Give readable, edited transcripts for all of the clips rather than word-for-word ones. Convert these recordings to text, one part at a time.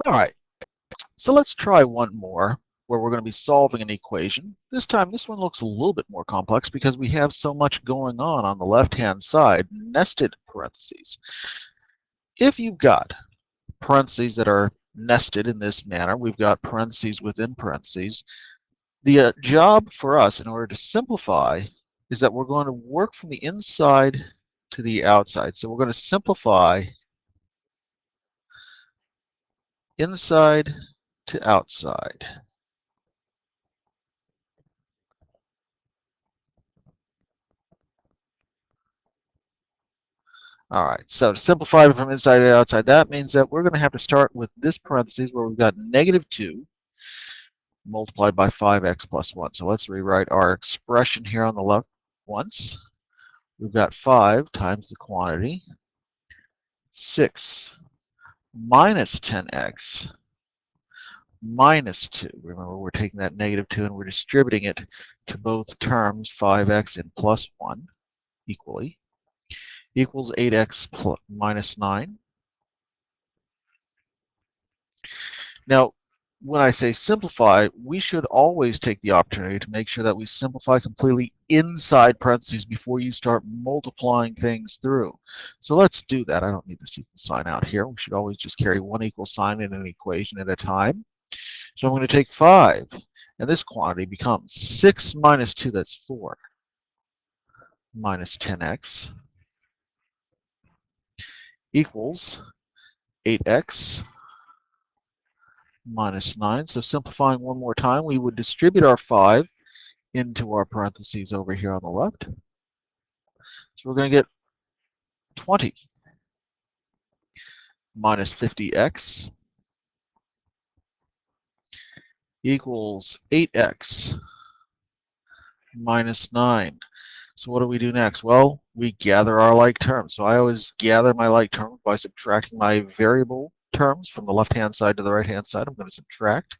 All right, so let's try one more where we're going to be solving an equation. This time, this one looks a little bit more complex because we have so much going on the left-hand side, nested parentheses. If you've got parentheses that are nested in this manner, we've got parentheses within parentheses, the job for us in order to simplify is that we're going to work from the inside to the outside. So we're going to simplify inside to outside. All right, so to simplify from inside to outside, that means that we're going to have to start with this parentheses where we've got negative 2 multiplied by 5x plus 1. So let's rewrite our expression here on the left once. We've got 5 times the quantity, 6 minus 10x minus 2. Remember, we're taking that negative 2 and we're distributing it to both terms, 5x and plus 1, equally, equals 8x minus 9. Now, when I say simplify, we should always take the opportunity to make sure that we simplify completely inside parentheses before you start multiplying things through. So let's do that. I don't need this equal sign out here. We should always just carry one equal sign in an equation at a time. So I'm going to take 5, and this quantity becomes 6 minus 2, that's 4, minus 10x, equals 8x minus 9. So simplifying one more time, we would distribute our 5 into our parentheses over here on the left. So we're going to get 20 minus 50x equals 8x minus 9. So what do we do next? Well, we gather our like terms. So I always gather my like terms by subtracting my variable terms from the left-hand side to the right-hand side. I'm going to subtract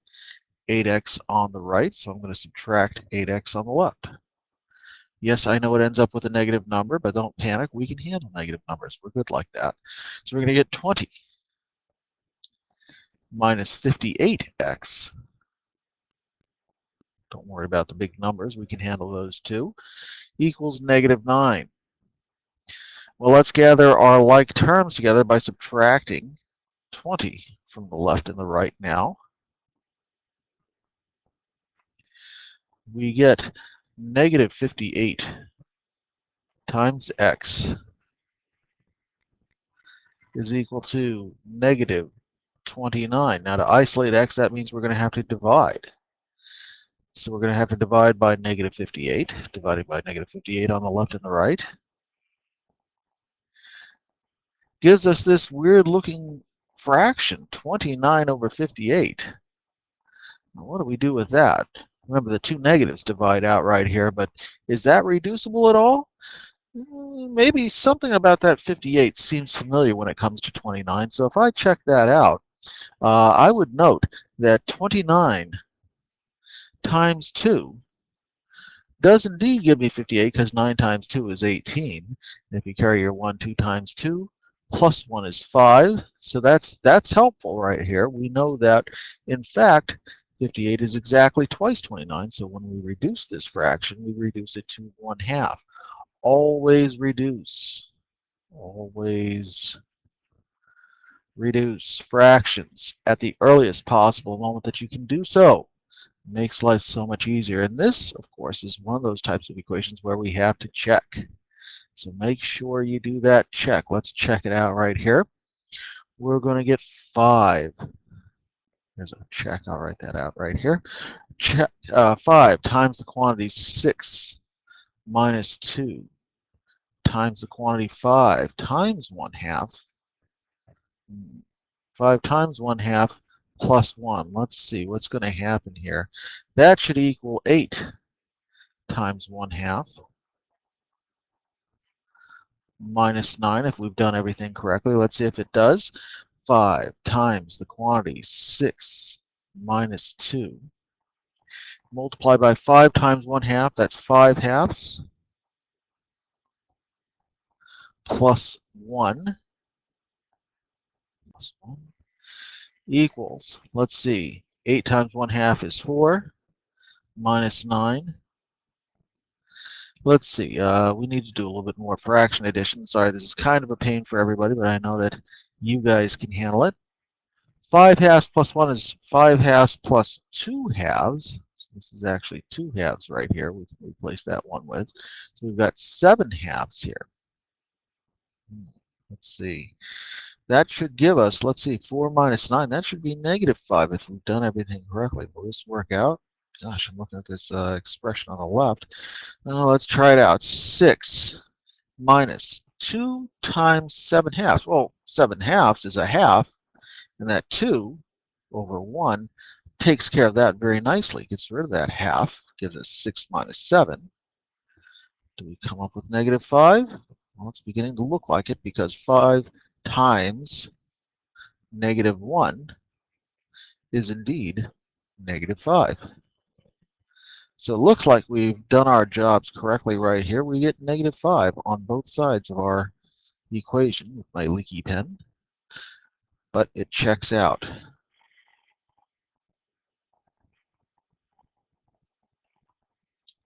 8x on the right, so I'm going to subtract 8x on the left. Yes, I know it ends up with a negative number, but don't panic. We can handle negative numbers. We're good like that. So we're going to get 20 minus 58x. Don't worry about the big numbers. We can handle those too. Equals negative 9. Well, let's gather our like terms together by subtracting 20 from the left and the right now. We get negative 58 times x is equal to negative 29. Now to isolate x, that means we're going to have to divide. So we're going to have to divide by negative 58, divided by negative 58 on the left and the right. Gives us this weird looking fraction, 29 over 58. Now what do we do with that? Remember, the two negatives divide out right here, but is that reducible at all? Maybe something about that 58 seems familiar when it comes to 29. So if I check that out, I would note that 29 times 2 does indeed give me 58 because 9 times 2 is 18. And if you carry your 1, 2 times 2, plus 1 is 5. So that's helpful right here. We know that, in fact, 58 is exactly twice 29. So when we reduce this fraction, we reduce it to 1/2. Always reduce. Always reduce fractions at the earliest possible moment that you can do so. It makes life so much easier. And this, of course, is one of those types of equations where we have to check. So make sure you do that check. Let's check it out right here. We're going to get 5. There's a check. I'll write that out right here. Check, 5 times the quantity 6 minus 2 times the quantity 5 times 1/2. 5 times 1/2 plus 1. Let's see what's going to happen here. That should equal 8 times 1/2 minus 9 if we've done everything correctly. Let's see if it does. 5 times the quantity 6 minus 2. Multiply by 5 times 1/2. That's 5/2 plus 1. Plus 1 equals, let's see, 8 times 1/2 is 4, minus 9. Let's see, we need to do a little bit more fraction addition. Sorry, this is kind of a pain for everybody, but I know that you guys can handle it. 5/2 plus 1 is 5/2 plus 2/2. So this is actually 2/2 right here. We can replace that one with. So we've got 7/2 here. Let's see. That should give us, let's see, 4 minus 9. That should be -5 if we've done everything correctly. Will this work out? Gosh, I'm looking at this expression on the left. Let's try it out. 6 minus 2 times 7/2. Well, 7/2 is a half, and that 2 over 1 takes care of that very nicely. Gets rid of that half, gives us 6 minus 7. Do we come up with -5? Well, it's beginning to look like it, because 5 times -1 is indeed -5. So it looks like we've done our jobs correctly right here. We get -5 on both sides of our equation with my leaky pen, but it checks out.